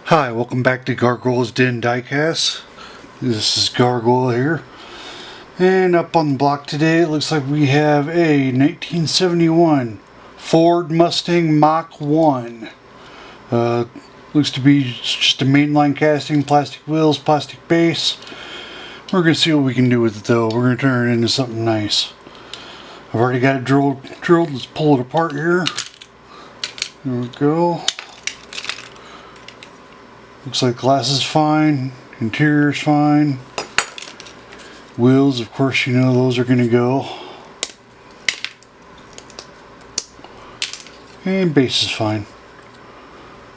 Hi, welcome back to Gargoyle's Den Diecast. This is Gargoyle here. And up on the block today, it looks like we have a 1971 Ford Mustang Mach 1. Looks to be just a mainline casting, plastic wheels, plastic base. We're going to see what we can do with it though. We're going to turn it into something nice. I've already got it drilled. Let's pull it apart here. There we go. Looks like glass is fine, interior is fine. Wheels, of course, you know those are going to go. And base is fine.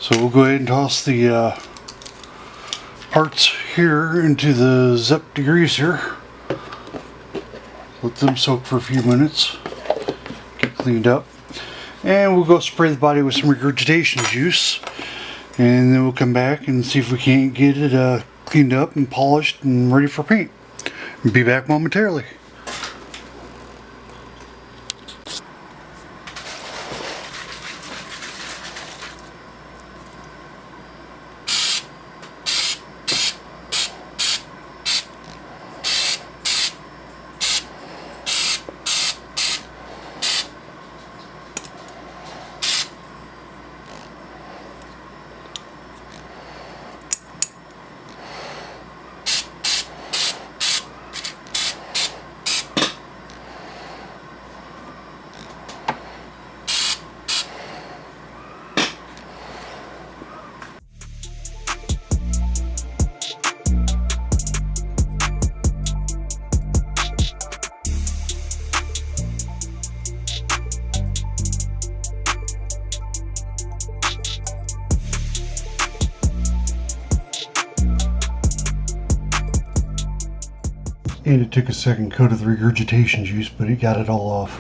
So we'll go ahead and toss the parts here into the Zep degreaser. Let them soak for a few minutes. Get cleaned up. And we'll go spray the body with some regurgitation juice. And then we'll come back and see if we can't get it cleaned up and polished and ready for paint. Be back momentarily. And it took a second coat of the regurgitation juice, but it got it all off.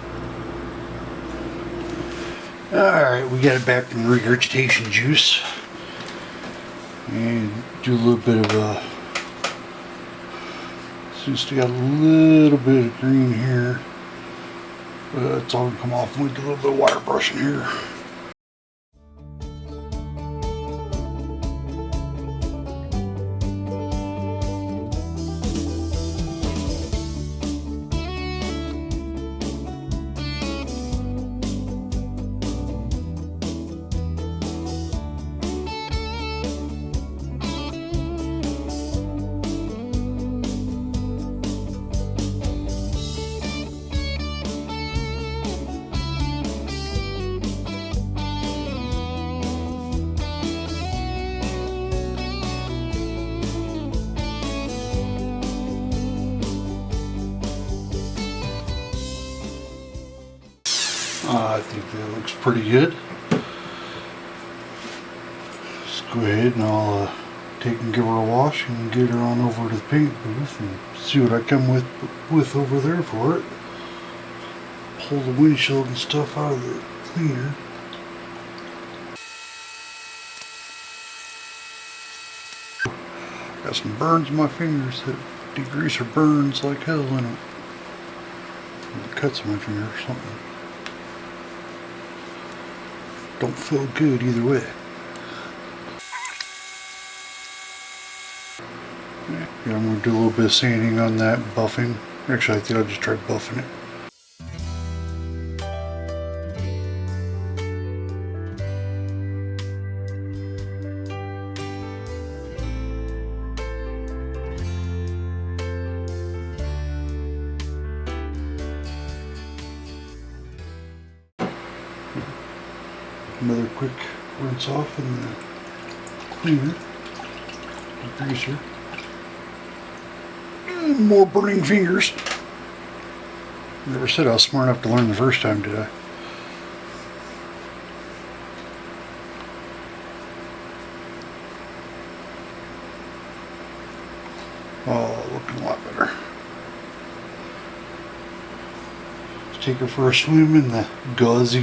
Alright, we got it back from the regurgitation juice. And do a little bit of just got a little bit of green here. But it's all gonna come off, and we do a little bit of wire brushing here. I think that looks pretty good. Just go ahead and I'll take and give her a wash and get her on over to the paint booth and see what I come with over there for it. Pull the windshield and stuff out of the cleaner. Got some burns in my fingers. That degreaser burns like hell in them. Cuts in my finger or something. Don't feel good either way. Yeah, I'm going to do a little bit of sanding on that, buffing. Actually, I think I'll just try buffing it. Another quick rinse off in the cleaner, the greaser. And more burning fingers. Never said I was smart enough to learn the first time, did I? Oh, looking a lot better. Let's take her for a swim in the gauzy.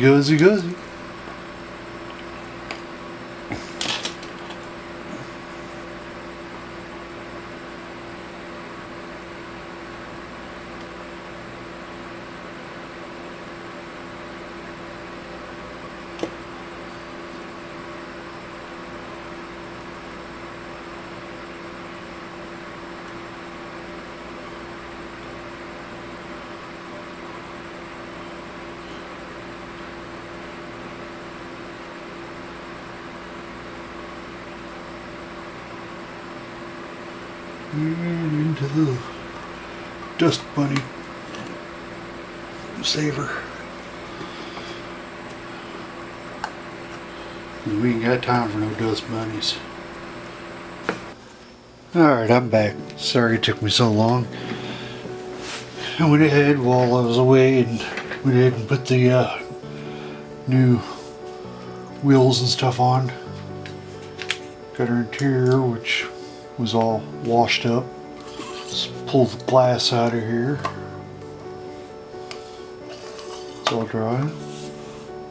And into the dust bunny saver. We ain't got time for no dust bunnies. Alright, I'm back. Sorry it took me so long. I went ahead while I was away and went ahead and put the new wheels and stuff on. Got our interior, which was all washed up. Let's pull the glass out of here. It's all dry.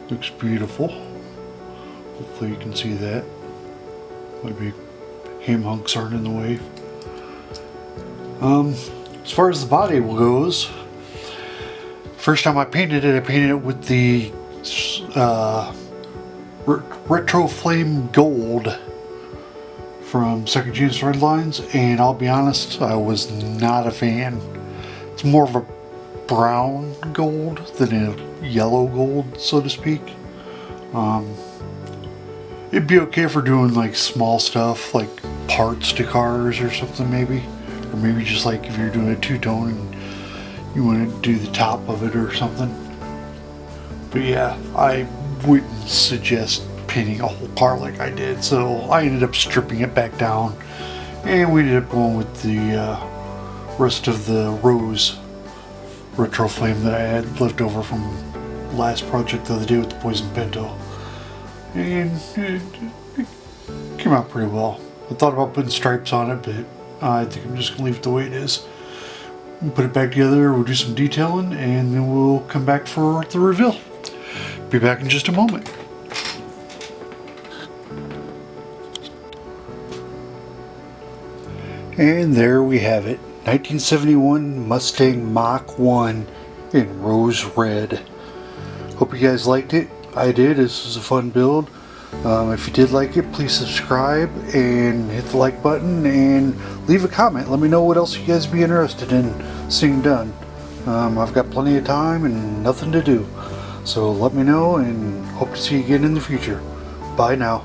Looks beautiful. Hopefully you can see that. My big ham hunks aren't in the way. As far as the body goes, first time I painted it with the retro flame gold from Second Genus Redlines, and I'll be honest, I was not a fan. It's more of a brown gold than a yellow gold, so to speak. It'd be okay for doing like small stuff like parts to cars or something, maybe, or maybe just like if you're doing a two-tone and you want to do the top of it or something. But yeah, I wouldn't suggest painting a whole car like I did, so I ended up stripping it back down, and we ended up going with the rest of the rose retro flame that I had left over from last project the other day with the Poison Pinto, and it came out pretty well. I thought about putting stripes on it, but I think I'm just gonna leave it the way it is. We'll put it back together, we'll do some detailing, and then we'll come back for the reveal. Be back in just a moment. And there we have it, 1971 Mustang Mach 1 in rose red. Hope you guys liked it. I did. This was a fun build. If you did like it, please subscribe and hit the like button and leave a comment. Let me know what else you guys be interested in seeing done. I've got plenty of time and nothing to do, so let me know, and hope to see you again in the future. Bye now.